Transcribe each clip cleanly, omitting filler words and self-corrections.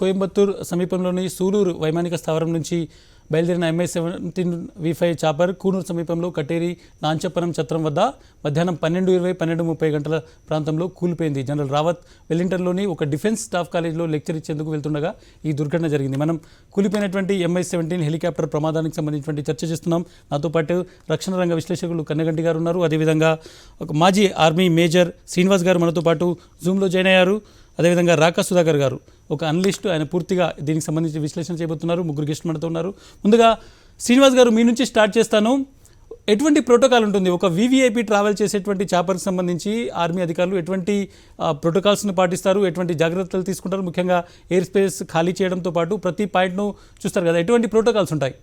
కోయంబత్తూర్ సమీపంలోని సూలూరు వైమానిక స్థావరం నుంచి బయలుదేరిన MH17V5 చాపర్ కూనూరు సమీపంలో కటేరి నాంచప్పనం చత్రం వద్ద మధ్యాహ్నం 12:20, 12:30 గంటల ప్రాంతంలో కూలిపోయింది. జనరల్ రావత్ వెల్లింగ్టన్లోని ఒక డిఫెన్స్ స్టాఫ్ కాలేజీలో లెక్చర్ ఇచ్చేందుకు వెళ్తుండగా ఈ దుర్ఘటన జరిగింది. మనం కూలిపోయినటువంటి MH17 హెలికాప్టర్ ప్రమాదానికి సంబంధించినటువంటి చర్చ చేస్తున్నాం. నాతో పాటు రక్షణ రంగ విశ్లేషకులు కన్నగంటి గారు ఉన్నారు. అదేవిధంగా ఒక మాజీ ఆర్మీ మేజర్ శ్రీనివాస్ గారు మనతో పాటు జూమ్లో జాయిన్ అయ్యారు. అదేవిధంగా రాకా సుధాకర్ గారు ఒక అనలిస్ట్, ఆయన పూర్తిగా దీనికి సంబంధించి విశ్లేషణ చేయబోతున్నారు. ముగ్గురు గెస్ట్ మనతో ఉన్నారు. ముందుగా శ్రీనివాస్ గారు మీ నుంచి స్టార్ట్ చేస్తాను. ఎటువంటి ప్రోటోకాల్ ఉంటుంది ఒక VVIP ట్రావెల్ చేసేటువంటి చాపర్కి సంబంధించి? ఆర్మీ అధికారులు ఎటువంటి ప్రోటోకాల్స్ని పాటిస్తారు, ఎటువంటి జాగ్రత్తలు తీసుకుంటారు? ముఖ్యంగా ఎయిర్ స్పేస్ ఖాళీ చేయడంతో పాటు ప్రతి పాయింట్ను చూస్తారు కదా, ఎటువంటి ప్రోటోకాల్స్ ఉంటాయి?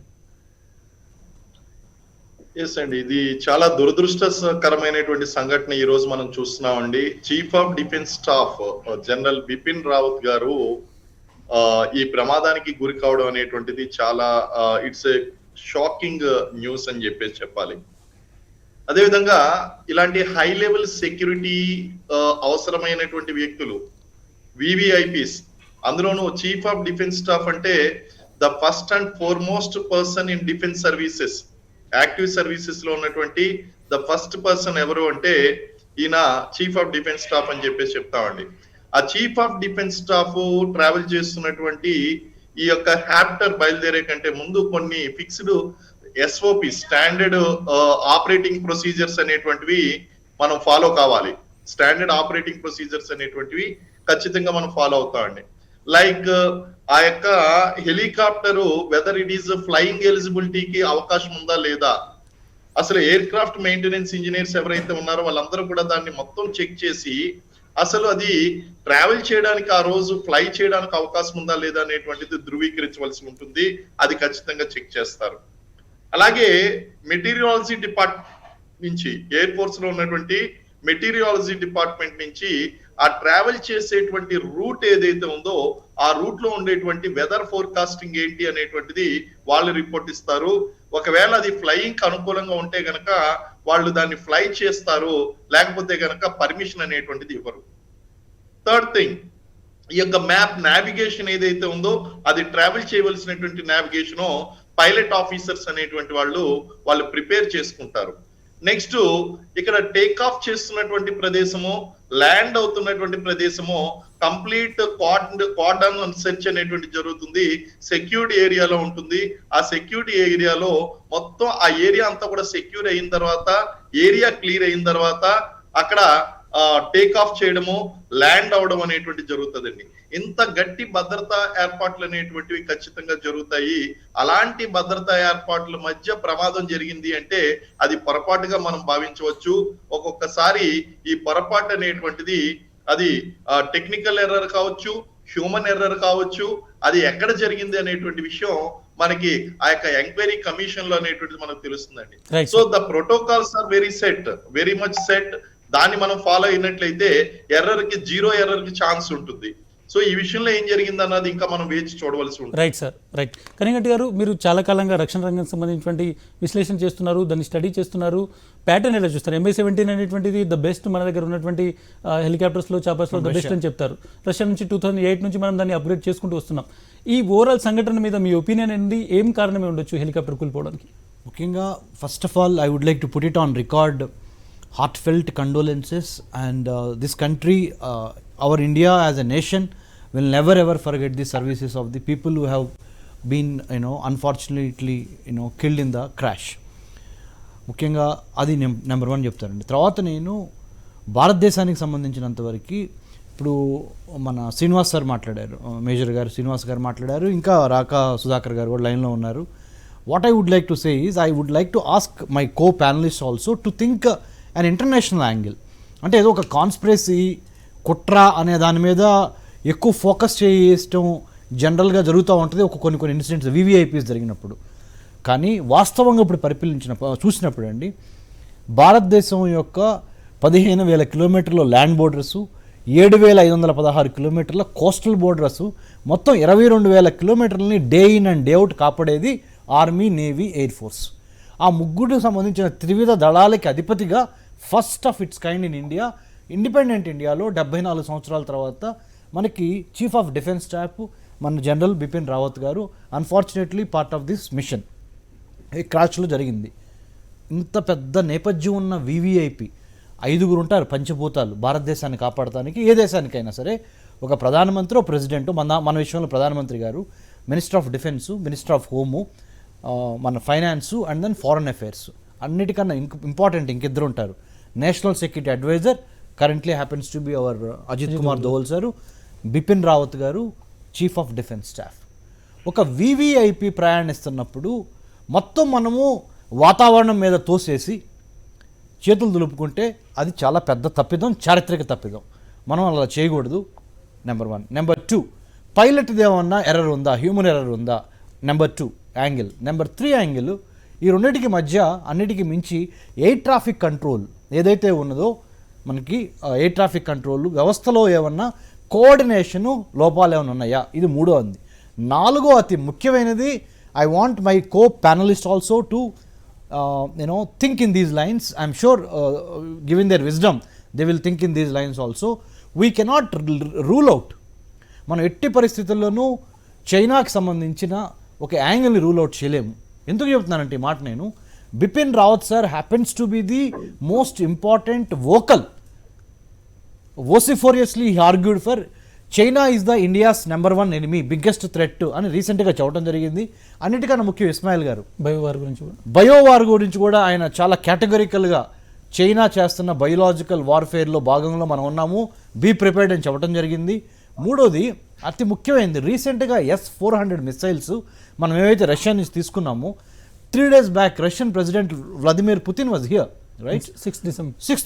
ఎస్ అండి, ఇది చాలా దురదృష్టకరమైనటువంటి సంఘటన ఈ రోజు మనం చూస్తున్నామండి. Chief of defence staff general Bipin Rawat గారు ఈ ప్రమాదానికి గురి కావడం అనేటువంటిది చాలా ఇట్స్ ఏ షాకింగ్ న్యూస్ అని చెప్పాలి. అదేవిధంగా ఇలాంటి హై లెవెల్ సెక్యూరిటీ అవసరమైనటువంటి వ్యక్తులు VVIPs, అందులోనూ చీఫ్ ఆఫ్ డిఫెన్స్ స్టాఫ్ అంటే the first and foremost person in defence services, active services లో ఉన్నటువంటి ద ఫస్ట్ పర్సన్ ఎవరు అంటే ఈయన చీఫ్ ఆఫ్ డిఫెన్స్ స్టాఫ్ అని చెప్తామండి. ఆ chief of defence staff travel చేస్తున్నటువంటి ఈ యొక్క హ్యాప్టర్ బయలుదేరే కంటే ముందు కొన్ని fixed SOP, standard operating procedures అనేటువంటివి మనం ఫాలో కావాలి. స్టాండర్డ్ ఆపరేటింగ్ ప్రొసీజర్స్ అనేటువంటివి ఖచ్చితంగా మనం ఫాలో అవుతామండి. లైక్ ఆ యొక్క helicopter weather it is flying ఎలిజిబిలిటీకి అవకాశం ఉందా లేదా, అసలు ఎయిర్ క్రాఫ్ట్ మెయింటెనెన్స్ ఇంజనీర్స్ ఎవరైతే ఉన్నారో వాళ్ళందరూ కూడా దాన్ని మొత్తం చెక్ చేసి అసలు అది ట్రావెల్ చేయడానికి, ఆ రోజు ఫ్లై చేయడానికి అవకాశం ఉందా లేదా అనేటువంటిది ధృవీకరించవలసి ఉంటుంది. అది ఖచ్చితంగా చెక్ చేస్తారు. అలాగే మెటీరియాలజీ డిపార్ట్మెంట్ నుంచి, ఎయిర్ ఫోర్స్ లో ఉన్నటువంటి మెటీరియాలజీ డిపార్ట్మెంట్ నుంచి ఆ ట్రావెల్ చేసేటువంటి రూట్ ఏదైతే ఉందో ఆ రూట్ లో ఉండేటువంటి వెదర్ ఫోర్కాస్టింగ్ ఏంటి అనేటువంటిది వాళ్ళు రిపోర్ట్ ఇస్తారు. ఒకవేళ అది ఫ్లయింగ్ అనుకూలంగా ఉంటే గనక వాళ్ళు దాన్ని ఫ్లై చేస్తారు, లేకపోతే గనక పర్మిషన్ అనేటువంటిది ఇవ్వరు. థర్డ్ థింగ్, ఈ యొక్క మ్యాప్ నావిగేషన్ ఏదైతే ఉందో అది ట్రావెల్ చేయవలసినటువంటి నావిగేషన్ పైలట్ ఆఫీసర్స్ అనేటువంటి వాళ్ళు ప్రిపేర్ చేసుకుంటారు. నెక్స్ట్, ఇక్కడ టేక్ ఆఫ్ చేస్తున్నటువంటి ప్రదేశము, ల్యాండ్ అవుతున్నటువంటి ప్రదేశము కంప్లీట్ కార్డన్ సెర్చ్ అనేటువంటి జరుగుతుంది. సెక్యూర్డ్ ఏరియాలో ఉంటుంది. ఆ సెక్యూర్డ్ ఏరియాలో మొత్తం ఆ ఏరియా అంతా కూడా సెక్యూర్ అయిన తర్వాత, ఏరియా క్లియర్ అయిన తర్వాత అక్కడ టేక్ ఆఫ్ చేయడము, ల్యాండ్ అవడం అనేటువంటి జరుగుతుందండి. ఇంత గట్టి భద్రతా ఏర్పాట్లు అనేటువంటివి ఖచ్చితంగా జరుగుతాయి. అలాంటి భద్రతా ఏర్పాట్ల మధ్య ప్రమాదం జరిగింది అంటే అది పొరపాటుగా మనం భావించవచ్చు. ఒక్కొక్కసారి ఈ పొరపాటు అనేటువంటిది అది టెక్నికల్ ఎర్రర్ కావచ్చు, హ్యూమన్ ఎర్రర్ కావచ్చు. అది ఎక్కడ జరిగింది అనేటువంటి విషయం మనకి ఆ యొక్క ఎంక్వైరీ కమిషన్ లో అనేటువంటిది మనకు తెలుస్తుందండి. So the protocols are very much set. దాన్ని మనం ఫాలో అయినట్లయితే జీరో ఎర్రర్ కి ఛాన్స్ ఉంటుంది. సో ఈ విషయంలో ఏం జరిగింది అన్నది ఇంకా మనం వేచి చూడవలసి ఉంటుంది. Right sir, right. కనిగంటి గారు, మీరు చాలా కాలంగా రక్షణ రంగానికి సంబంధించినటువంటి విశ్లేషణ చేస్తున్నారు, దాన్ని స్టడీ చేస్తున్నారు. ప్యాటర్న్ ఎలా చూస్తారు? MH17 అనేటువంటిది ద బెస్ట్, మన దగ్గర ఉన్నటువంటి హెలికాప్టర్స్లో, చాపర్స్లో ద బెస్ట్ అని చెప్తారు. రష్యా నుంచి 2008 నుంచి మనం దాన్ని అప్గ్రేడ్ చేసుకుంటూ వస్తున్నాం. ఈ ఓవరాల్ సంఘటన మీద మీ ఒపీనియన్ ఏంటి? ఏం కారణమే ఉండొచ్చు హెలికాప్టర్ కూలిపోవడానికి? ముఖ్యంగా first of all I would like to put it on record heartfelt condolences, and this country, our India as a nation will never ever forget the services of the people who have been unfortunately killed in the crash. ముఖ్యంగా అది number 1 చెప్తారండి. తర్వాత నేను భారతదేశానికి సంబంధించినంతవరకు ఇప్పుడు మన Srinivas sir మాట్లాడారు, మేజర్ గారు శ్రీనివాస్ గారు మాట్లాడారు, ఇంకా రాకా సుధాకర్ గారు కూడా లైన్లో ఉన్నారు. What I would like to say is, I would like to ask my co panellist also to think and international angle. అంటే ఏదో ఒక కాన్స్పిరసీ, కుట్ర అనే దాని మీద ఎక్కువ ఫోకస్ చేయడం జనరల్గా జరుగుతూ ఉంటుంది కొన్ని ఇన్సిడెంట్స్ VVIPs జరిగినప్పుడు. కానీ వాస్తవంగా ఇప్పుడు చూసినప్పుడు అండి, భారతదేశం యొక్క 15,000 కిలోమీటర్ల ల్యాండ్ బోర్డర్సు, 7,516 కిలోమీటర్ల కోస్టల్ బోర్డర్సు, మొత్తం 22,000 కిలోమీటర్లని day in and day out కాపాడేది ఆర్మీ, నేవీ, ఎయిర్ ఫోర్స్. ఆ ముగ్గురు సంబంధించిన త్రివిధ దళాలకి అధిపతిగా first of its kind in India, independent ఇండియాలో 74 సంవత్సరాల తర్వాత మనకి చీఫ్ ఆఫ్ డిఫెన్స్ స్టాఫ్, మన general Bipin Rawat garu unfortunately part of this mission ఈ క్రాష్లో జరిగింది. ఇంత పెద్ద నేపథ్యం ఉన్న వివిఐపి 5 ఉంటారు పంచభూతాలు భారతదేశాన్ని కాపాడటానికి. ఏ దేశానికైనా సరే ఒక ప్రధానమంత్రి, ఒక ప్రెసిడెంట్, మన విషయంలో ప్రధానమంత్రి గారు, minister of defence, minister of home, మన finance and then foreign affairs. అన్నిటికన్నా ఇంపార్టెంట్ ఇంకిద్దరు ఉంటారు. National security advisor currently happens to be our Ajit Kumar Doval sir, Bipin Rawat garu chief of defence staff. ఒక వివిఐపి ప్రయాణిస్తున్నప్పుడు మొత్తం మనము వాతావరణం మీద తోసేసి చేతులు దులుపుకుంటే అది చాలా పెద్ద తప్పిదం, చారిత్రక తప్పిదం. మనం అలా చేయకూడదు. నెంబర్ 1. నెంబర్ 2, పైలట్ది ఏమన్నా ఎర్రర్ ఉందా, హ్యూమన్ ఎర్రర్ ఉందా. Number 2 angle. Number 3 angle. ఈ రెండింటికి మధ్య అన్నిటికీ మించి ఎయిర్ ట్రాఫిక్ కంట్రోల్ ఏదైతే ఉన్నదో మనకి ఎయిర్ ట్రాఫిక్ కంట్రోల్ వ్యవస్థలో ఏమన్నా కోఆర్డినేషను లోపాలు ఏమైనా ఉన్నాయా, ఇది 3వ. 4వ అతి ముఖ్యమైనది, I want my co panellist also to think in these lines. I'm sure given their wisdom they will think in these lines also. We cannot rule out, మనం ఎట్టి పరిస్థితుల్లోనూ చైనాకి సంబంధించిన ఒక యాంగిల్ని రూల్ అవుట్ చేయలేము. ఎందుకు చెప్తున్నానంటే ఈ మాట నేను, Bipin Rawat sir happens to be the most important vociferously he argued for China is the India's number 1 enemy, biggest threat అని రీసెంట్గా చెప్పడం జరిగింది. అన్నిటికన్నా ముఖ్యం ఇస్మాయిల్ గారు బయోవార్ గురించి కూడా ఆయన చాలా కేటగిరికల్గా చైనా చేస్తున్న బయోలాజికల్ వార్ఫేర్లో భాగంలో మనం ఉన్నాము, బీ ప్రిపేర్డ్ అని చెప్పడం జరిగింది. 3వది అతి ముఖ్యమైనది, రీసెంట్గా S-400 మిసైల్స్ మనం ఏవైతే రష్యా నుంచి తీసుకున్నామో 3 days back Russian president Vladimir Putin was here, right? 6th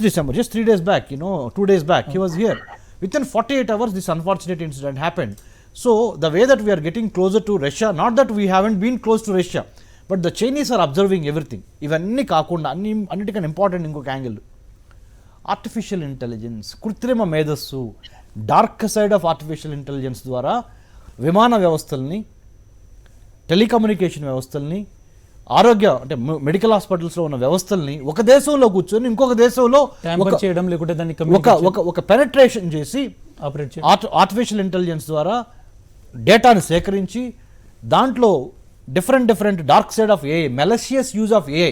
December, just 3 days back, 2 days back he was here. Within 48 hours this unfortunate incident happened. So the way that we are getting closer to Russia, not that we haven't been close to Russia, but the Chinese are observing everything. ఇవన్నీ కాకుండా అన్నిటికన్నా important ఇంకొక angle, artificial intelligence, కృత్రిమ మేధస్సు, dark side of artificial intelligence ద్వారా విమాన వ్యవస్థల్ని, telecommunication వ్యవస్థల్ని, ఆరోగ్య అంటే మెడికల్ హాస్పిటల్స్లో ఉన్న వ్యవస్థల్ని ఒక దేశంలో కూర్చొని ఇంకొక దేశంలో చేయడం, లేకుంటే దాన్ని ఒక పెనట్రేషన్ చేసి ఆర్టిఫిషియల్ ఇంటెలిజెన్స్ ద్వారా డేటాను సేకరించి దాంట్లో different dark side of AI, malicious use of AI.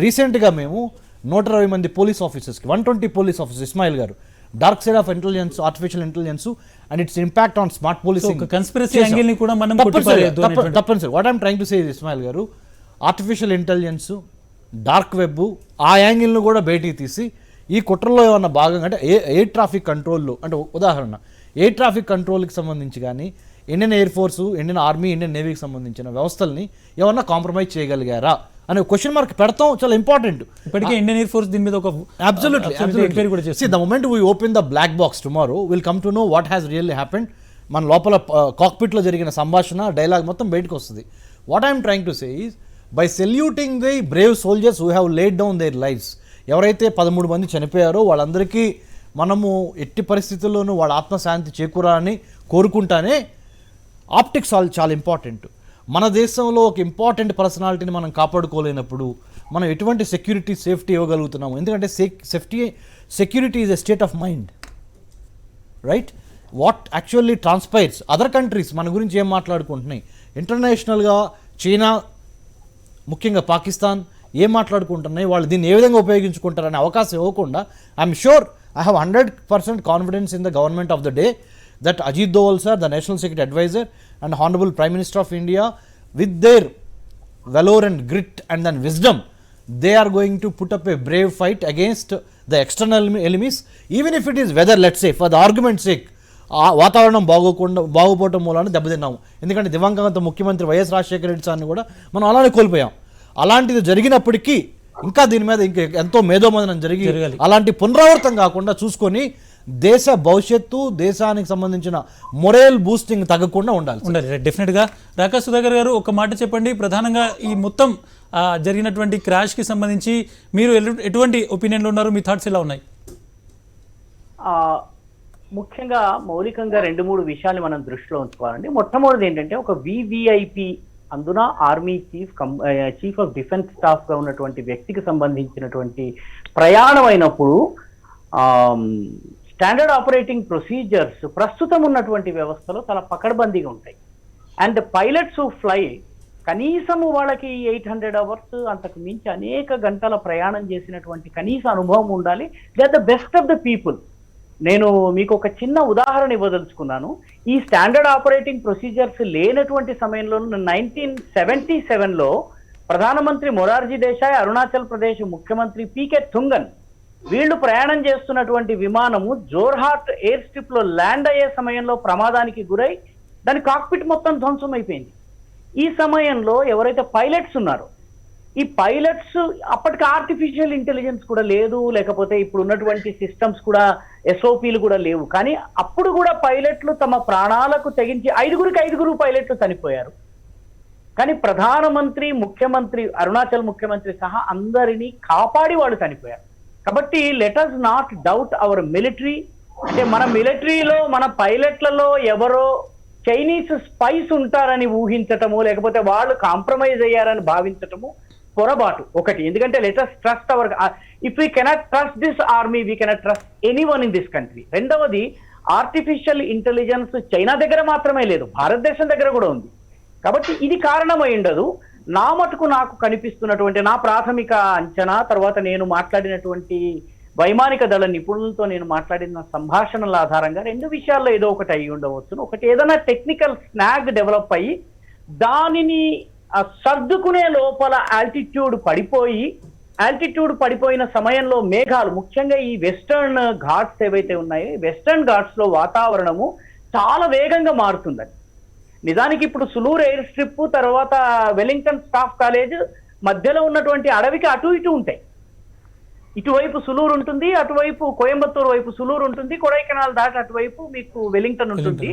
రీసెంట్గా మేము 120 మంది పోలీస్ ఆఫీసర్స్కి, 120 police officers, Ismail garu, dark side of intelligence, artificial intelligence and its impact on smart policing. తప్పనిసరి what I'm trying to say Ismail garu, artificial intelligence, dark web, ఆ యాంగిల్ను కూడా బయటికి తీసి ఈ కుట్రలో ఏమన్నా భాగంగా అంటే ఎయిర్ ట్రాఫిక్ కంట్రోల్లో, అంటే ఉదాహరణ ఎయిర్ ట్రాఫిక్ కంట్రోల్కి సంబంధించి కానీ Indian air force, Indian army, Indian నేవీకి సంబంధించిన వ్యవస్థల్ని ఏమన్నా కాంప్రమైజ్ చేయగలిగారా అనే క్వశ్చన్ మార్క్ పెడతాం. చాలా ఇంపార్టెంట్. ఇప్పటికే ఇండియన్ ఎయిర్ ఫోర్స్ దీని మీద ఒక See, the moment we open the black box tomorrow, we'll come to know what has really happened. మన లోపల కాక్పిట్లో జరిగిన సంభాషణ, డైలాగ్ మొత్తం బయటకు వస్తుంది. What I'm trying to say is, by saluting the Brave soldiers who have laid down there lifes, ఎవరైతే 13 మంది చనిపోయారో వాళ్ళందరికీ మనము ఎట్టి పరిస్థితుల్లోనూ వాళ్ళ ఆత్మశాంతి చేకూరాలని కోరుకుంటానే ఆప్టిక్స్ చాలా ఇంపార్టెంట్. మన దేశంలో ఒక ఇంపార్టెంట్ పర్సనాలిటీని మనం కాపాడుకోలేనప్పుడు మనం ఎటువంటి సెక్యూరిటీ, సేఫ్టీ ఇవ్వగలుగుతున్నాము? ఎందుకంటే security is a state of mind, right? What actually transpires other countries మన గురించి ఏం మాట్లాడుకుంటున్నాయి, ఇంటర్నేషనల్గా చైనా, ముఖ్యంగా పాకిస్తాన్ ఏం మాట్లాడుకుంటున్నాయి, వాళ్ళు దీన్ని ఏ విధంగా ఉపయోగించుకుంటారనే అవకాశం ఇవ్వకుండా, I'm sure, I have 100% confidence in the government of the day that Ajit Doval sir, the National Security Advisor, and Honorable Prime Minister of India, with their valor and grit and then wisdom, they are going to put up a brave fight against the external enemies, even if it is weather, let's say, for the argument's sake, వాతావరణం బాగోపోవటం మూలాన దెబ్బతిన్నాము. ఎందుకంటే దివంగత ముఖ్యమంత్రి YS Rajasekhara Reddy సార్ని కూడా మనం అలానే కోల్పోయాం. అలాంటిది జరిగినప్పటికీ ఇంకా దీని మీద ఇంకా ఎంతో మేధోమదనం జరిగి అలాంటి పునరావృతం కాకుండా చూసుకొని దేశ భవిష్యత్తు, దేశానికి సంబంధించిన మొరల్ బూస్టింగ్ తగ్గకుండా ఉండాలి. డెఫినెట్గా. రాకేష్ సుధాకర్ గారు, ఒక మాట చెప్పండి, ప్రధానంగా ఈ మొత్తం జరిగినటువంటి క్రాష్కి సంబంధించి మీరు ఎటువంటి ఒపీనియన్లో ఉన్నారు, మీ థాట్స్ ఎలా ఉన్నాయి? ముఖ్యంగా మౌలికంగా 2-3 విషయాలు మనం దృష్టిలో ఉంచుకోవాలండి. మొట్టమొదటి ఏంటంటే, ఒక వివిఐపి, అందున army chief of defence staff గా ఉన్నటువంటి వ్యక్తికి సంబంధించినటువంటి ప్రయాణం అయినప్పుడు స్టాండర్డ్ ఆపరేటింగ్ ప్రొసీజర్స్ ప్రస్తుతం ఉన్నటువంటి వ్యవస్థలో చాలా పకడ్బందీగా ఉంటాయి. అండ్ పైలట్స్ ఫ్లై కనీసము వాళ్ళకి 800 అవర్స్ అంతకు మించి అనేక గంటల ప్రయాణం చేసినటువంటి కనీస అనుభవం ఉండాలి. They are the best of the people. నేను మీకు ఒక చిన్న ఉదాహరణ ఇవ్వదలుచుకున్నాను. ఈ స్టాండర్డ్ ఆపరేటింగ్ ప్రొసీజర్స్ లేనటువంటి సమయంలో 1977లో ప్రధానమంత్రి మొరార్జీ దేశాయ్, అరుణాచల్ ప్రదేశ్ ముఖ్యమంత్రి పీకే థుంగన్ వీళ్ళు ప్రయాణం చేస్తున్నటువంటి విమానము జోర్హాట్ ఎయిర్ స్ట్రిప్ లో ల్యాండ్ అయ్యే సమయంలో ప్రమాదానికి గురై దాని కాక్పిట్ మొత్తం ధ్వంసం అయిపోయింది. ఈ సమయంలో ఎవరైతే పైలట్స్ ఉన్నారో ఈ పైలట్స్ అప్పటికి ఆర్టిఫిషియల్ ఇంటెలిజెన్స్ కూడా లేదు, లేకపోతే ఇప్పుడు ఉన్నటువంటి సిస్టమ్స్ కూడా ఎస్ఓపీలు కూడా లేవు. కానీ అప్పుడు కూడా పైలట్లు తమ ప్రాణాలకు తెగించి 5 పైలట్లు చనిపోయారు. కానీ ప్రధానమంత్రి, ముఖ్యమంత్రి, అరుణాచల్ ముఖ్యమంత్రి సహా అందరినీ కాపాడి వాళ్ళు చనిపోయారు. కాబట్టి let us not doubt our military. అంటే మన మిలిటరీలో మన పైలట్లలో ఎవరో చైనీస్ స్పైస్ ఉంటారని ఊహించటము, లేకపోతే వాళ్ళు కాంప్రమైజ్ అయ్యారని భావించటము పొరపాటు ఒకటి. ఎందుకంటే let us trust our, if we cannot trust this army we cannot trust anyone in this country. రెండవది, ఆర్టిఫిషియల్ ఇంటెలిజెన్స్ చైనా దగ్గర మాత్రమే లేదు, భారతదేశం దగ్గర కూడా ఉంది. కాబట్టి ఇది కారణమై ఉండదు. నా మటుకు నాకు కనిపిస్తున్నటువంటి నా ప్రాథమిక అంచనా, తర్వాత నేను మాట్లాడినటువంటి వైమానిక దళ నిపుణులతో నేను మాట్లాడిన సంభాషణల ఆధారంగా 2 విషయాల్లో ఏదో ఒకటి అయి ఉండవచ్చును. ఒకటి, ఏదైనా టెక్నికల్ స్నాగ్ డెవలప్ అయ్యి దానిని సర్దుకునే లోపల ఆల్టిట్యూడ్ పడిపోయిన సమయంలో మేఘాలు, ముఖ్యంగా ఈ వెస్టర్న్ ఘాట్స్ ఏవైతే ఉన్నాయో, వెస్టర్న్ ఘాట్స్ లో వాతావరణము చాలా వేగంగా మారుతుందని. నిజానికి ఇప్పుడు సులూర్ ఎయిర్ స్ట్రిప్ తర్వాత వెలింగ్టన్ స్టాఫ్ కాలేజ్ మధ్యలో ఉన్నటువంటి అడవికి అటు ఇటు ఉంటాయి. ఇటువైపు సులూర్ ఉంటుంది, అటువైపు కోయంబత్తూరు వైపు సులూర్ ఉంటుంది, కొడైకెనాల్ దాటి అటువైపు మీకు వెలింగ్టన్ ఉంటుంది.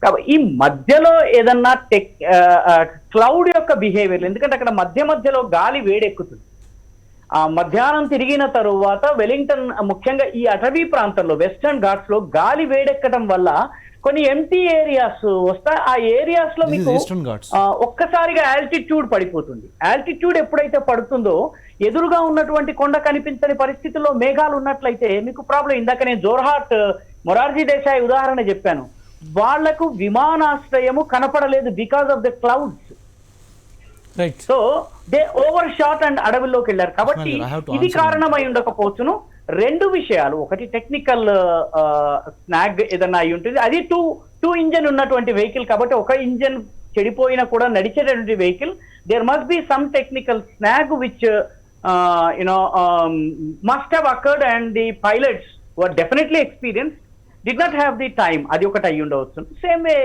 కాబట్టి ఈ మధ్యలో ఏదన్నా క్లౌడ్ యొక్క బిహేవియర్, ఎందుకంటే అక్కడ మధ్యలో గాలి వేడెక్కుతుంది. ఆ మధ్యాహ్నం తిరిగిన తరువాత వెలింగ్టన్, ముఖ్యంగా ఈ అటవీ ప్రాంతంలో వెస్టర్న్ ఘాట్స్ లో గాలి వేడెక్కడం వల్ల కొన్ని ఎంటీ ఏరియాస్ వస్తాయి. ఆ ఏరియాస్ లో మీకు ఒక్కసారిగా ఆల్టిట్యూడ్ పడిపోతుంది. ఆల్టిట్యూడ్ ఎప్పుడైతే పడుతుందో ఎదురుగా ఉన్నటువంటి కొండ కనిపించని పరిస్థితుల్లో మేఘాలు ఉన్నట్లయితే మీకు ప్రాబ్లం. ఇందాక నేను జోర్హాట్ మొరార్జీ దేశాయ్ ఉదాహరణ చెప్పాను. వాళ్లకు విమానాశ్రయము కనపడలేదు because of the clouds. So they over shot and అడవుల్లోకి వెళ్ళారు. కాబట్టి ఇది కారణమై ఉండకపోవచ్చును. 2 విషయాలు, ఒకటి టెక్నికల్ స్నాగ్ ఏదన్నా అయి ఉంటుంది, అది టూ ఇంజన్ ఉన్నటువంటి వెహికల్ కాబట్టి ఒక ఇంజన్ చెడిపోయినా కూడా నడిచేటటువంటి vehicle. There must be some technical snag which must have occurred and the pilots were definitely experienced did not have the time. అది ఒకటి అయి ఉండవచ్చు. సేమ్ వే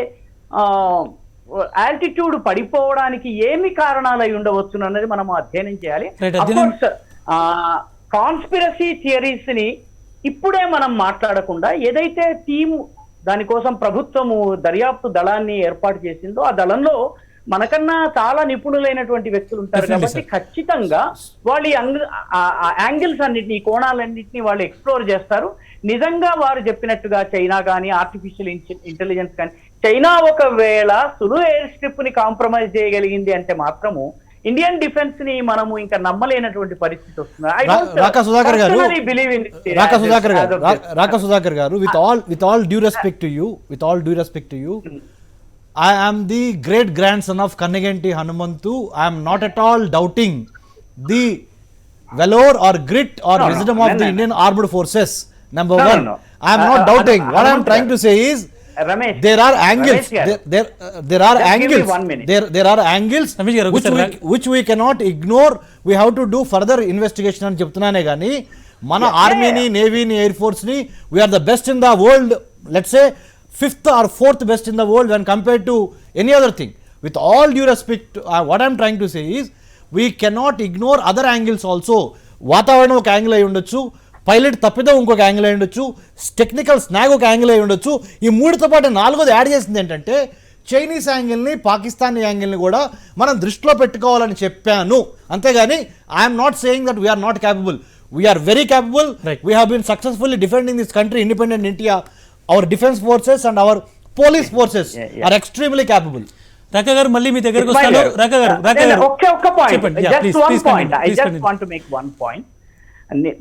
ఆల్టిట్యూడ్ పడిపోవడానికి ఏమి కారణాలు అయి ఉండవచ్చు అన్నది మనం అధ్యయనం చేయాలి. కాన్స్పిరసీ థియరీస్ ని ఇప్పుడే మనం మాట్లాడకుండా, ఏదైతే టీం దానికోసం ప్రభుత్వము దర్యాప్తు దళాన్ని ఏర్పాటు చేసిందో ఆ దళంలో మనకన్నా చాలా నిపుణులైనటువంటి వ్యక్తులు ఉంటారు. కాబట్టి ఖచ్చితంగా వాళ్ళు యాంగిల్స్ అన్నిటిని, కోణాలన్నింటినీ వాళ్ళు ఎక్స్ప్లోర్ చేస్తారు. నిజంగా వారు చెప్పినట్టుగా చైనా కానీ ఆర్టిఫిషియల్ ఇంటెలిజెన్స్ కానీ, చైనా ఒకవేళ సులు ఎయిర్ స్ట్రిప్ ని కాంప్రమైజ్ చేయగలిగింది అంటే మాత్రము ఇండియన్ డిఫెన్స్ ని మనము ఇంకా నమ్మలేనటువంటి పరిస్థితి వస్తుంది. రాకా సుధాకర్ గారు, with all due respect to you, I am the great grandson of Kannegenti Hanumantu. I am not at all doubting the valor or grit or wisdom of the Indian armed forces. Number one, I am not doubting. What I am trying to say is, Ramesh, there are angles. There are angles. There are angles which we cannot ignore. We have to do further investigation అని చెప్తున్నానే కానీ మన ఆర్మీని, నేవీని, air force ని we are the best in the world, let's say 5th or 4th best in the world when compared to any other thing. With all due respect, what I am trying to say is we cannot ignore other angles also. వాతావరణం ఒక angle అయి ఉండొచ్చు, pilot తప్పిదో ఇంకొక angle అయి ఉండొచ్చు, technical snag ఒక angle అయి ఉండొచ్చు. ఈ 3తో పాటు 4వది యాడ్ చేసింది ఏంటంటే చైనీస్ యాంగిల్ని, పాకిస్తాన్ యాంగిల్ని కూడా మనం దృష్టిలో పెట్టుకోవాలని చెప్పాను. అంతేగాని I'm not saying that we are not capable. We are very capable. We have been successfully defending this country, independent India. Our defense forces and our police forces are extremely capable. రాకా గారు మళ్ళీ మీ దగ్గరకు వస్తాను. రాకా గారు ఒక్క point, just one point. I just want to make one point.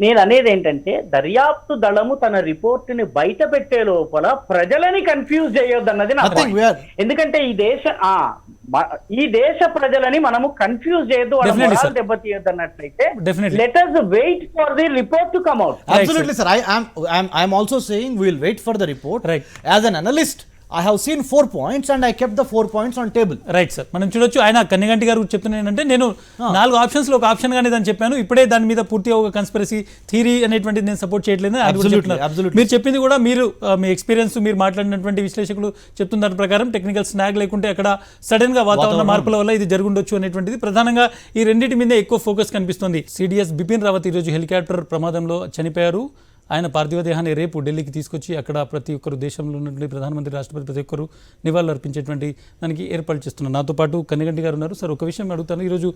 నేను అనేది ఏంటంటే దర్యాప్తు దళము తన రిపోర్ట్ ని బయట పెట్టే లోపల ప్రజలని కన్ఫ్యూజ్ చేయొద్దు అన్నది నా Nothing, point. we are- ఎందుకంటే ఈ దేశ ప్రజలని మనము కన్ఫ్యూజ్ చేయొద్దు, వాళ్ళ Definitely, moral sir. దెబ్బతీయొద్దు అన్నట్లయితే Definitely. Let us wait for the report to come out. Absolutely, sir. I'm also saying we will wait for the report. Right. As an analyst, I have seen 4 points and I kept the 4 points on table. Right sir, మనం చూడొచ్చు. ఆయన కన్యగంటి గారు చెప్తున్నా ఏంటంటే నేను 4 options లో ఒక option గానే దాన్ని చెప్పాను, ఇప్పుడే దాని మీద పూర్తిగా ఒక కన్స్పిరసీ థియరీ అనేటువంటిది నేను సపోర్ట్ చేయట్లేదు. అది కూడా Absolutely, చెప్తున్నారు. absolutely. మీరు చెప్పింది కూడా మీరు మీ ఎక్స్పీరియన్స్, మీరు మాట్లాడినటువంటి విశ్లేషకులు చెప్తున్న దాని ప్రకారం టెక్నికల్ స్నాగ్ లేకుంటే అక్కడ సడన్ గా వాతావరణ మార్పుల వల్ల ఇది జరుగుండొచ్చు అనేటువంటిది ప్రధానంగా ఈ రెండింటి మీద ఎక్కువ ఫోకస్ కనిపిస్తుంది. సిడిఎస్ బిపిన్ రావత్ ఈరోజు హెలికాప్టర్ ప్రమాదంలో చనిపోయారు. ఆయన పార్థివ దేహాన్ని రేపు ఢిల్లీకి తీసుకొచ్చి అక్కడ ప్రతి ఒక్కరు, దేశంలో ఉన్నటువంటి ప్రధానమంత్రి, రాష్ట్రపతి ప్రతి ఒక్కరు నివాళులు అర్పించేటువంటి దానికి ఏర్పాటు చేస్తున్నారు. నాతో పాటు కన్నెగంటి గారు ఉన్నారు. సార్, ఒక విషయం అడుగుతాను. ఈరోజు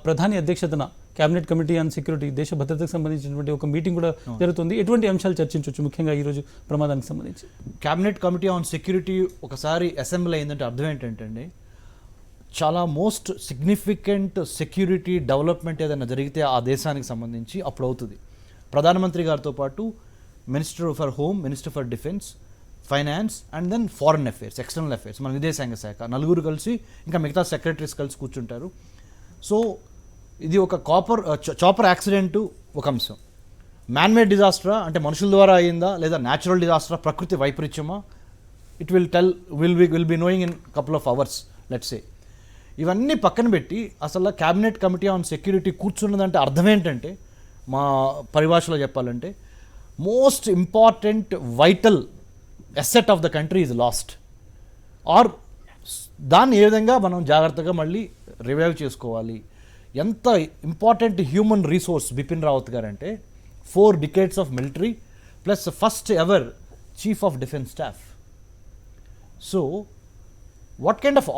ప్రధాని అధ్యక్షతన క్యాబినెట్ కమిటీ ఆన్ సెక్యూరిటీ, దేశ భద్రతకు సంబంధించినటువంటి ఒక మీటింగ్ కూడా జరుగుతుంది. ఎటువంటి అంశాలు చర్చించవచ్చు ముఖ్యంగా ఈరోజు ప్రమాదానికి సంబంధించి? క్యాబినెట్ కమిటీ ఆన్ సెక్యూరిటీ ఒకసారి అసెంబ్లీ అయిందంటే అర్థం ఏంటంటే చాలా మోస్ట్ సిగ్నిఫికెంట్ సెక్యూరిటీ డెవలప్మెంట్ ఏదైనా జరిగితే ఆ దేశానికి సంబంధించి అప్పుడు అవుతుంది. ప్రధానమంత్రి గారితో పాటు minister for home, minister for defence, finance and then foreign affairs, external affairs, మన విదేశాంగ శాఖ నలుగురు కలిసి ఇంకా మిగతా సెక్రటరీస్ కలిసి కూర్చుంటారు. సో ఇది ఒక చాపర్ యాక్సిడెంట్ ఒక అంశం. మ్యాన్మేడ్ డిజాస్టరా అంటే మనుషుల ద్వారా అయిందా లేదా న్యాచురల్ డిజాస్టరా, ప్రకృతి వైపరీత్యమా, it will be knowing in couple of hours let's say. ఇవన్నీ పక్కన పెట్టి అసలు క్యాబినెట్ కమిటీ ఆన్ సెక్యూరిటీ కూర్చున్నదంటే అర్థం ఏంటంటే, మా పరిభాషలో చెప్పాలంటే most important vital asset of the country is lost, or దాన్ని ఏ విధంగా మనం జాగ్రత్తగా మళ్ళీ రివైవ్ చేసుకోవాలి. ఎంత important human resource Bipin Rawat garu అంటే 4 decades of military plus first ever chief of defence staff. So what kind of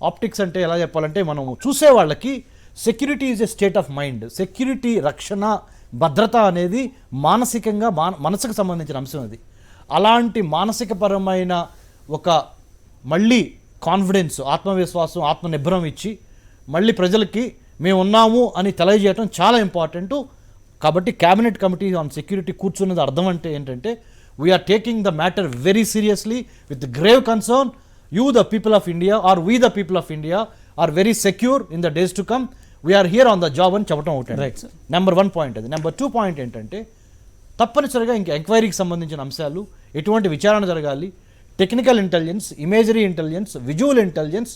optics అంటే ఎలా చెప్పాలంటే, మనం చూసే వాళ్ళకి security is a state of mind. Security, రక్షణ, భద్రత అనేది మానసికంగా మనసుకు సంబంధించిన అంశం అది. అలాంటి మానసికపరమైన ఒక మళ్ళీ కాన్ఫిడెన్స్, ఆత్మవిశ్వాసం, ఆత్మనిర్భరం ఇచ్చి మళ్ళీ ప్రజలకి మేము ఉన్నాము అని తెలియజేయడం చాలా ఇంపార్టెంట్. కాబట్టి క్యాబినెట్ కమిటీ ఆన్ సెక్యూరిటీ కూర్చున్నది అర్థం అంటే ఏంటంటే, we are taking the matter very seriously with grave concern. You the people of India, or we the people of India, are very secure in the days to come. We are here on the job అని చెప్పడం ఒకటి. Right, sir. Number 1 point అది. Number 2 point ఏంటంటే, తప్పనిసరిగా ఇంకా ఎంక్వైరీకి సంబంధించిన అంశాలు, ఎటువంటి విచారణ జరగాలి, technical intelligence, imagery intelligence, visual intelligence,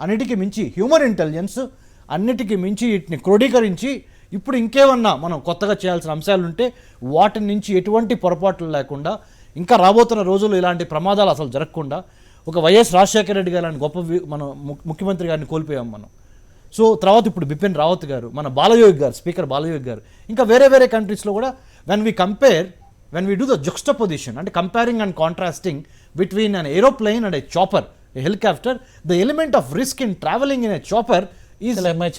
అన్నిటికీ మించి హ్యూమన్ ఇంటెలిజెన్స్, అన్నిటికీ మించి వీటిని క్రోడీకరించి ఇప్పుడు ఇంకేమన్నా మనం కొత్తగా చేయాల్సిన అంశాలు ఉంటే వాటి నుంచి ఎటువంటి పొరపాట్లు లేకుండా, ఇంకా రాబోతున్న రోజుల్లో ఇలాంటి ప్రమాదాలు అసలు జరగకుండా, ఒక వైఎస్ రాజశేఖర రెడ్డి గారు అని గొప్ప మన ముఖ్యమంత్రి గారిని కోల్పోయాం మనం. సో తర్వాత ఇప్పుడు బిపిన్ రావత్ గారు, మన బాలయోగి గారు, స్పీకర్ బాలయోగి గారు, ఇంకా వేరే కంట్రీస్లో కూడా when we do the juxtaposition అంటే comparing and contrasting between an aeroplane and a chopper, a helicopter, the element of risk in travelling in a chopper is much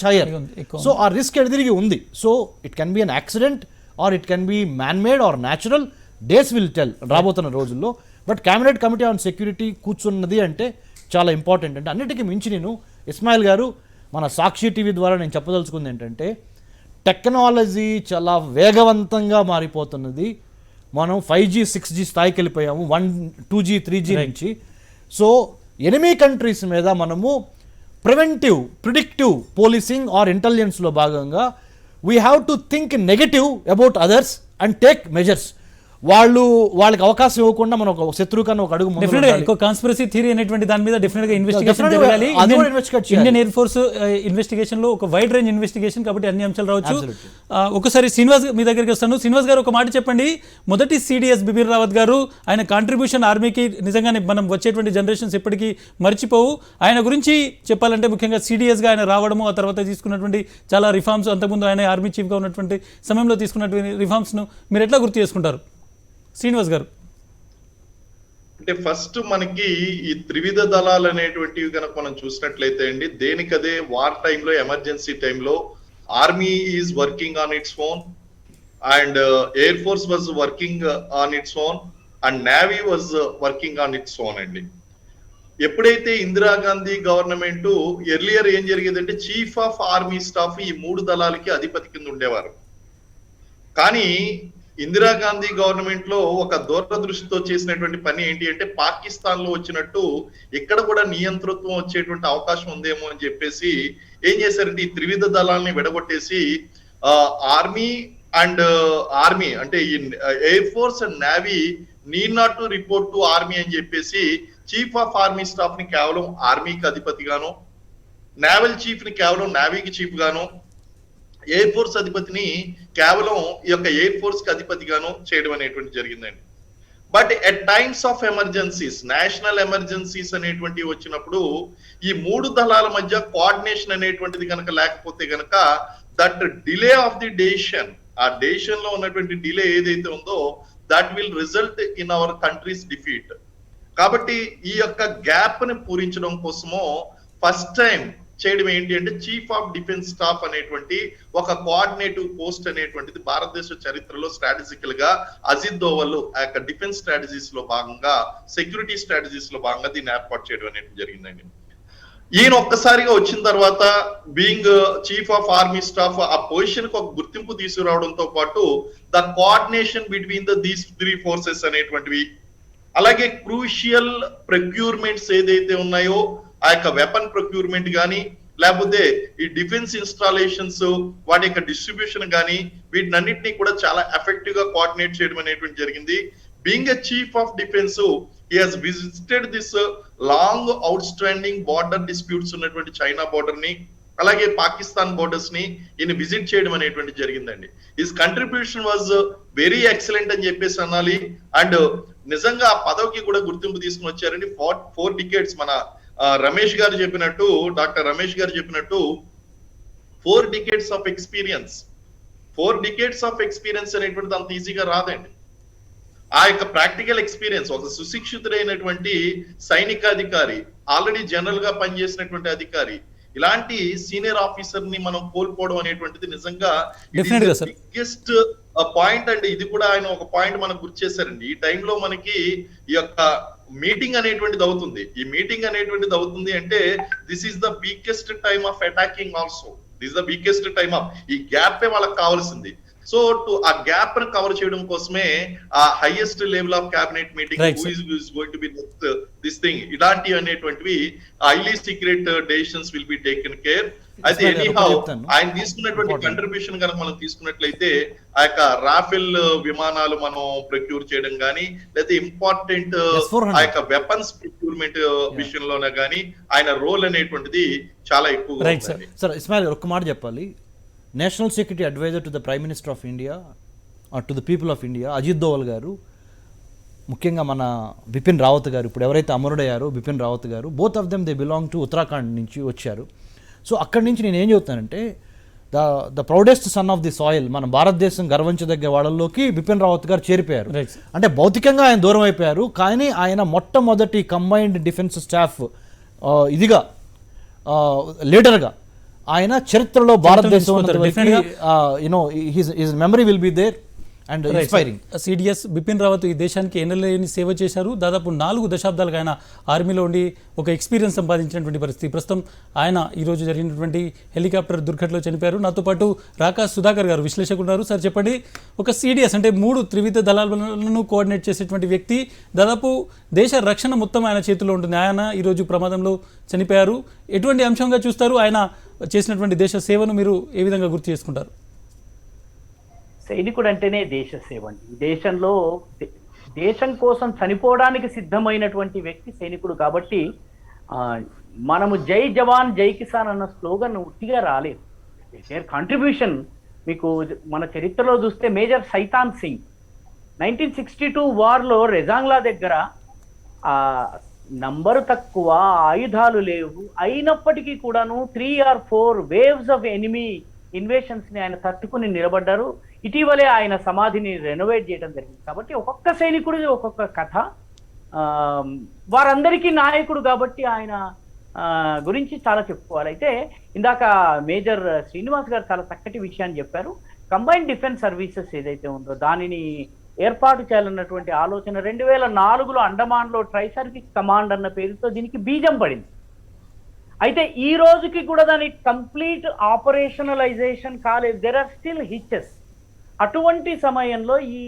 higher. So ఆ రిస్క్ ఎదురుగా ఉంది. So it can be an accident or it can be manmade or natural. Days will tell రాబోతున్న రోజుల్లో. But cabinet committee on security కూర్చున్నది అంటే చాలా important. అంటే అన్నిటికీ మించి నేను ఇస్మాయిల్ గారు, మన సాక్షి టీవీ ద్వారా నేను చెప్పదలుచుకుంది ఏంటంటే, టెక్నాలజీ చాలా వేగవంతంగా మారిపోతున్నది. మనం 5G 6G స్థాయికి వెళ్ళిపోయాము, 1 2G 3G నుంచి. సో ఎనిమీ కంట్రీస్ మీద మనము ప్రిడిక్టివ్ పోలీసింగ్ ఆర్ ఇంటెలిజెన్స్లో భాగంగా we have to think negative about others and take measures. వాళ్ళకి అవకాశం ఇవ్వకుండా మనం ఒక శత్రువు కన్నా ఒక అడుగు ముందు. కాన్స్పిరసీ థియరీ అనేటువంటి దాని మీద డెఫినెట్ గా ఇన్వెస్టిగేషన్ జరగాలి. ఇండియన్ ఎయిర్ ఫోర్స్ ఇన్వెస్టిగేషన్ లో ఒక వైడ్ రేంజ్ ఇన్వెస్టిగేషన్, కాబట్టి అన్ని అంశాలు రావచ్చు. ఒకసారి శ్రీనివాస్ మీ దగ్గరికి వస్తాను. శ్రీనివాస్ గారు, ఒక మాట చెప్పండి. మొదటి సిడిఎస్ బిపిన్ రావత్ గారు, ఆయన కాంట్రిబ్యూషన్ ఆర్మీకి నిజంగానే మనం వచ్చేటువంటి జనరేషన్స్ ఎప్పటికీ మర్చిపోవు. ఆయన గురించి చెప్పాలంటే ముఖ్యంగా సిడిఎస్గా ఆయన రావడము, ఆ తర్వాత తీసుకున్నటువంటి చాలా రిఫార్మ్స్, అంతకుముందు ఆయన ఆర్మీ చీఫ్గా ఉన్నటువంటి సమయంలో తీసుకున్నటువంటి రిఫార్మ్స్ను మీరు ఎట్లా గుర్తు చేసుకుంటారు శ్రీనివాస్ గారు? అంటే ఫస్ట్ మనకి ఈ త్రివిధ దళాలు అనేటువంటివి కనుక మనం చూసినట్లయితే అండి, దేనికదే వార్ టైంలో, ఎమర్జెన్సీ టైంలో army is working on its own, and air force was working on its own, and navy was working on its own అండి. ఎప్పుడైతే ఇందిరాగాంధీ గవర్నమెంట్ ఎర్లియర్ ఏం జరిగేదంటే, చీఫ్ ఆఫ్ ఆర్మీ స్టాఫ్ ఈ 3 దళాలకి అధిపతి కింద ఉండేవారు. కానీ ఇందిరాగాంధీ గవర్నమెంట్ లో ఒక దూరదృష్టితో చేసినటువంటి పని ఏంటి అంటే పాకిస్తాన్ లో వచ్చినట్టు ఇక్కడ కూడా నియంతృత్వం వచ్చేటువంటి అవకాశం ఉందేమో అని చెప్పేసి ఏం చేశారంటే ఈ త్రివిధ దళాలని విడగొట్టేసి ఆర్మీ అంటే ఈ air force and navy need not to report to army అని చెప్పేసి చీఫ్ ఆఫ్ ఆర్మీ స్టాఫ్ ని కేవలం ఆర్మీకి అధిపతిగాను, నేవల్ చీఫ్ ని కేవలం నేవీకి చీఫ్ గాను, ఎయిర్ ఫోర్స్ అధిపతిని కేవలం ఈ యొక్క ఎయిర్ ఫోర్స్ కి అధిపతిగాను చేయడం అనేటువంటి జరిగిందండి. But at times of emergencies, national emergencies అనేటువంటి వచ్చినప్పుడు ఈ మూడు దళాల మధ్య కోఆర్డినేషన్ అనేటువంటిది కనుక లేకపోతే కనుక that delay of the decision, ఆ డెసిషన్ లో ఉన్నటువంటి డిలే ఏదైతే ఉందో that will result in our countries defeat. కాబట్టి ఈ యొక్క గ్యాప్ ని పూరించడం కోసమో ఫస్ట్ టైం చేయడం ఏంటి అంటే చీఫ్ ఆఫ్ డిఫెన్స్ స్టాఫ్ అనేటువంటి ఒక కోఆర్డినేటివ్ పోస్ట్ అనేటువంటిది భారతదేశ చరిత్రలో స్ట్రాటజికల్ గా అజిత్ దోవల్ ఆ యొక్క డిఫెన్స్ స్ట్రాటజీస్ లో భాగంగా, సెక్యూరిటీ స్ట్రాటజీస్ లో భాగంగా దీన్ని ఏర్పాటు చేయడం అనేది జరిగిందండి. ఈయన ఒక్కసారిగా వచ్చిన తర్వాత being chief of army staff ఆ పొజిషన్ కు ఒక గుర్తింపు తీసుకురావడంతో పాటు the coordination between these three forces అనేటువంటివి, అలాగే క్రూషియల్ ప్రొక్యూర్మెంట్స్ ఏదైతే ఉన్నాయో ఆ యొక్క వెపన్ ప్రొక్యూర్మెంట్ కానీ లేకపోతే ఈ డిఫెన్స్ ఇన్స్టాలేషన్స్ వాటి యొక్క డిస్ట్రిబ్యూషన్ కానీ వీటినన్నింటినీ కూడా చాలా ఎఫెక్టివ్ గా కోఆర్డినేట్ చేయడం అనేటువంటి జరిగింది. Being a chief of defence he has visited this long outstanding border disputes ఉన్నటువంటి చైనా బోర్డర్ ని అలాగే పాకిస్తాన్ బోర్డర్స్ ని ఈయన విజిట్ చేయడం అనేటువంటి జరిగిందండి. His contribution was very excellent అని చెప్పేసి అనాలి. అండ్ నిజంగా ఆ పదవికి కూడా గుర్తింపు తీసుకుని వచ్చారండి. 4 decades మన రమేష్ గారు చెప్పినట్టు, డాక్టర్ రమేష్ గారు చెప్పినట్టు 4 decades of experience, 4 decades of experience అనేటువంటిది అంత ఈజీగా రాదండి. ఆ యొక్క ప్రాక్టికల్ ఎక్స్పీరియన్స్, ఒక సుశిక్షితుడైనటువంటి సైనికాధికారి, ఆల్రెడీ జనరల్ గా పనిచేసినటువంటి అధికారి, ఇలాంటి సీనియర్ ఆఫీసర్ ని మనం కోల్పోవడం అనేటువంటిది నిజంగా బిగ్గెస్ట్ పాయింట్ అండి. ఇది కూడా ఆయన ఒక పాయింట్ మనకు గుర్తు చేశారండి. ఈ టైంలో మనకి ఈ యొక్క మీటింగ్ అనేటువంటిది అవుతుంది. ఈ మీటింగ్ అనేటువంటిది అవుతుంది అంటే this is the weakest time of attacking also, this the weakest time of, ఈ గ్యాప్ వాళ్ళకి కావాల్సింది. సో ఆ గ్యాప్ ని కవర్ చేయడం కోసమే ఆ highest level of cabinet meeting going to be next this thing, ఇలాంటివి అనేటువంటివి highly secret decisions will be taken care. అయితే ఎనీహౌ ఆయన తీసుకున్నటువంటి కంట్రిబ్యూషన్ కనుక మనం తీసుకున్నట్లయితే ఆ యొక్క రాఫెల్ విమానాలు మనం ప్రొక్యూర్ చేయడం కానీ, లేదా ఇంపార్టెంట్ ఆ యొక్క వెపన్స్ ప్రొక్యూర్మెంట్ విషయంలోనే కానీ ఆయన రోల్ అనేటువంటిది చాలా ఎక్కువ. సార్ ఇస్మాయిల్ ఒక్క మాట చెప్పాలి. National security adviser to the prime minister of India, to the people of India Ajit Doval garu, ముఖ్యంగా మన బిపిన్ రావత్ గారు, ఇప్పుడు ఎవరైతే అమరుడయ్యారో Bipin Rawat garu, both of them they belong to Uttarakhand నుంచి వచ్చారు. సో అక్కడి నుంచి నేను ఏం చెబుతానంటే the proudest son of the soil, మన భారతదేశం గర్వించదగ్గ వాళ్ళలోకి బిపిన్ రావత్ గారు చేరిపోయారు. అంటే భౌతికంగా ఆయన దూరం అయిపోయారు, కానీ ఆయన మొట్టమొదటి కంబైన్డ్ డిఫెన్స్ స్టాఫ్ ఇదిగా లీడర్గా ఆయన చరిత్రలో భారతదేశం his memory will be there and inspiring. CDS Bipin Rawat ఈ దేశానికి ఎన్నలేని సేవ చేశారు. దాదాపు 4 దశాబ్దాలుగా ఆయన ఆర్మీలో ఉండి ఒక ఎక్స్పీరియన్స్ సంపాదించినటువంటి పరిస్థితి. ప్రస్తుతం ఆయన ఈరోజు జరిగినటువంటి హెలికాప్టర్ దుర్ఘటనలో చనిపోయారు. నాతో పాటు రాకా సుధాకర్ గారు విశ్లేషకులు ఉన్నారు. సార్ చెప్పండి, ఒక సిడిఎస్ అంటే 3 త్రివిధ దళాలను కోఆర్డినేట్ చేసేటువంటి వ్యక్తి, దాదాపు దేశ రక్షణ మొత్తం ఆయన చేతిలో ఉంటుంది. ఆయన ఈరోజు ప్రమాదంలో చనిపోయారు. ఎటువంటి అంశంగా చూస్తారు ఆయన చేసినటువంటి దేశ సేవను? మీరు ఏ విధంగా గుర్తు చేసుకుంటారు? సైనికుడు అంటేనే దేశ సేవ అండి. దేశంలో దేశం కోసం చనిపోవడానికి సిద్ధమైనటువంటి వ్యక్తి సైనికుడు. కాబట్టి మనము జై జవాన్ జై కిసాన్ అన్న స్లోగన్ ఉట్టిగా రాలేదు. దేర్ కాంట్రిబ్యూషన్ మీకు మన చరిత్రలో చూస్తే మేజర్ సైతాన్ సింగ్ 1962 వార్లో రెజాంగ్లా దగ్గర నంబరు తక్కువ, ఆయుధాలు లేవు, అయినప్పటికీ కూడాను 3 or 4 waves of enemy invasions ని ఆయన తట్టుకుని నిలబడ్డారు. ఇటీవలే ఆయన సమాధిని రెనోవేట్ చేయడం జరిగింది. కాబట్టి ఒక్కొక్క సైనికుడిది ఒక్కొక్క కథ. వారందరికీ నాయకుడు కాబట్టి ఆయన గురించి చాలా చెప్పుకోవాలి. అయితే ఇందాక మేజర్ శ్రీనివాస్ గారు చాలా చక్కటి విషయాన్ని చెప్పారు. కంబైన్డ్ డిఫెన్స్ సర్వీసెస్ ఏదైతే ఉందో దానిని ఏర్పాటు చేయాలన్నటువంటి ఆలోచన 2004లో అండమాన్లో ట్రై సర్వీస్ కమాండ్ అన్న పేరుతో దీనికి బీజం పడింది. అయితే ఈ రోజుకి కూడా దాని కంప్లీట్ ఆపరేషనలైజేషన్ కాలేదు. There are still hitches. అటువంటి సమయంలో ఈ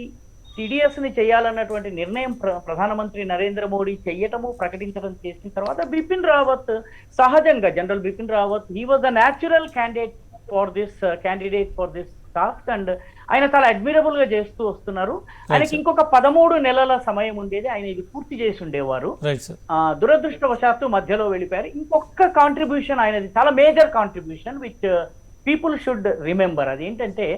సిడిఎస్ ని చేయాలన్నటువంటి నిర్ణయం ప్రధానమంత్రి నరేంద్ర మోడీ చెయ్యటము ప్రకటించడం చేసిన తర్వాత బిపిన్ రావత్ సహజంగా general Bipin Rawat he was the natural candidate for this task and ఆయన చాలా అడ్మిరబుల్ గా చేస్తూ వస్తున్నారు. ఆయనకి ఇంకొక 13 నెలల సమయం ఉండేది, ఆయన ఇది పూర్తి చేసి ఉండేవారు. దురదృష్టవశాత్తు మధ్యలో వెళ్ళిపోయారు. ఇంకొక కాంట్రిబ్యూషన్ ఆయనది చాలా major contribution which people should remember. అదేంటంటే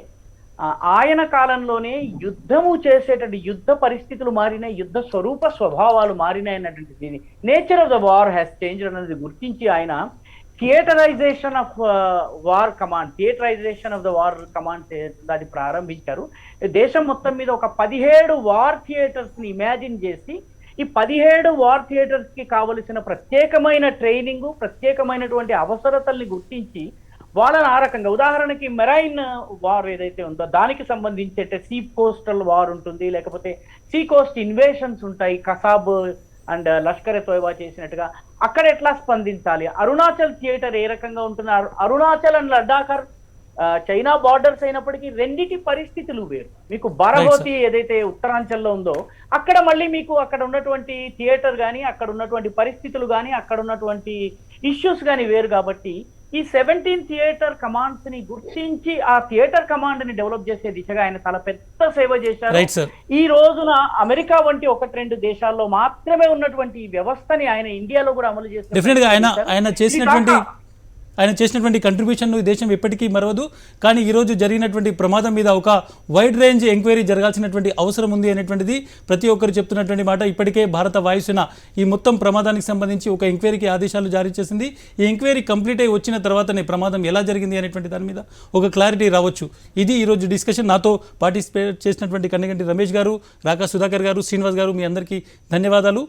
ఆయన కాలంలోనే యుద్ధము చేసేటటువంటి యుద్ధ పరిస్థితులు మారినాయి, యుద్ధ స్వభావాలు మారినాయి అన్నటువంటి nature of the war has change అనేది గుర్తించి ఆయన థియేటరైజేషన్ ఆఫ్ వార్ కమాండ్ అది ప్రారంభించారు. దేశం మొత్తం మీద ఒక 17 వార్ థియేటర్స్ ని ఇమాజిన్ చేసి ఈ 17 వార్ థియేటర్స్ కి కావలసిన ప్రత్యేకమైన ట్రైనింగ్, ప్రత్యేకమైనటువంటి అవసరతల్ని గుర్తించి వాళ్ళని ఆ రకంగా, ఉదాహరణకి మెరైన్ వార్ ఏదైతే ఉందో దానికి సంబంధించి అంటే సీ కోస్టల్ వార్ ఉంటుంది, లేకపోతే సీ కోస్ట్ ఇన్వేషన్స్ ఉంటాయి, కసాబ్ అండ్ లష్కర్ ఎ తోయిబా చేసినట్టుగా అక్కడ ఎట్లా స్పందించాలి, అరుణాచల్ థియేటర్ ఏ రకంగా ఉంటుంది, Arunachal and Ladakh China borders అయినప్పటికీ రెండిటి పరిస్థితులు వేరు. మీకు బారామతి ఏదైతే ఉత్తరాంచల్లో ఉందో అక్కడ మళ్ళీ మీకు అక్కడ ఉన్నటువంటి థియేటర్ కానీ అక్కడ ఉన్నటువంటి పరిస్థితులు కానీ అక్కడ ఉన్నటువంటి ఇష్యూస్ కానీ వేరు. కాబట్టి ఈ 17 థియేటర్ కమాండ్స్ ని గుర్తించి ఆ థియేటర్ కమాండ్ ని డెవలప్ చేసే దిశగా ఆయన చాలా పెద్ద సేవ చేశారు. ఈ రోజున అమెరికా వంటి 1-2 దేశాల్లో మాత్రమే ఉన్నటువంటి ఈ వ్యవస్థని ఆయన ఇండియాలో కూడా అమలు చేస్తారు. ఆయన చేసినటువంటి కంట్రిబ్యూషన్ ఈ దేశం ఎప్పటికీ మరవదు. కానీ ఈరోజు జరిగినటువంటి ప్రమాదం మీద ఒక వైడ్ రేంజ్ ఎంక్వైరీ జరగాల్సినటువంటి అవసరం ఉంది అనేటువంటిది ప్రతి ఒక్కరు చెప్తున్నటువంటి మాట. ఇప్పటికే భారత వాయుసేన ఈ మొత్తం ప్రమాదానికి సంబంధించి ఒక ఎంక్వైరీకి ఆదేశాలు జారీ చేసింది. ఈ ఎంక్వైరీ కంప్లీట్ అయి వచ్చిన తర్వాతనే ప్రమాదం ఎలా జరిగింది అనేటువంటి దాని మీద ఒక క్లారిటీ రావచ్చు. ఇది ఈరోజు డిస్కషన్. నాతో పార్టిసిపేట్ చేసినటువంటి కన్నగంటి రమేష్ గారు, రాకా సుధాకర్ గారు, శ్రీనివాస్ గారు, మీ అందరికీ ధన్యవాదాలు.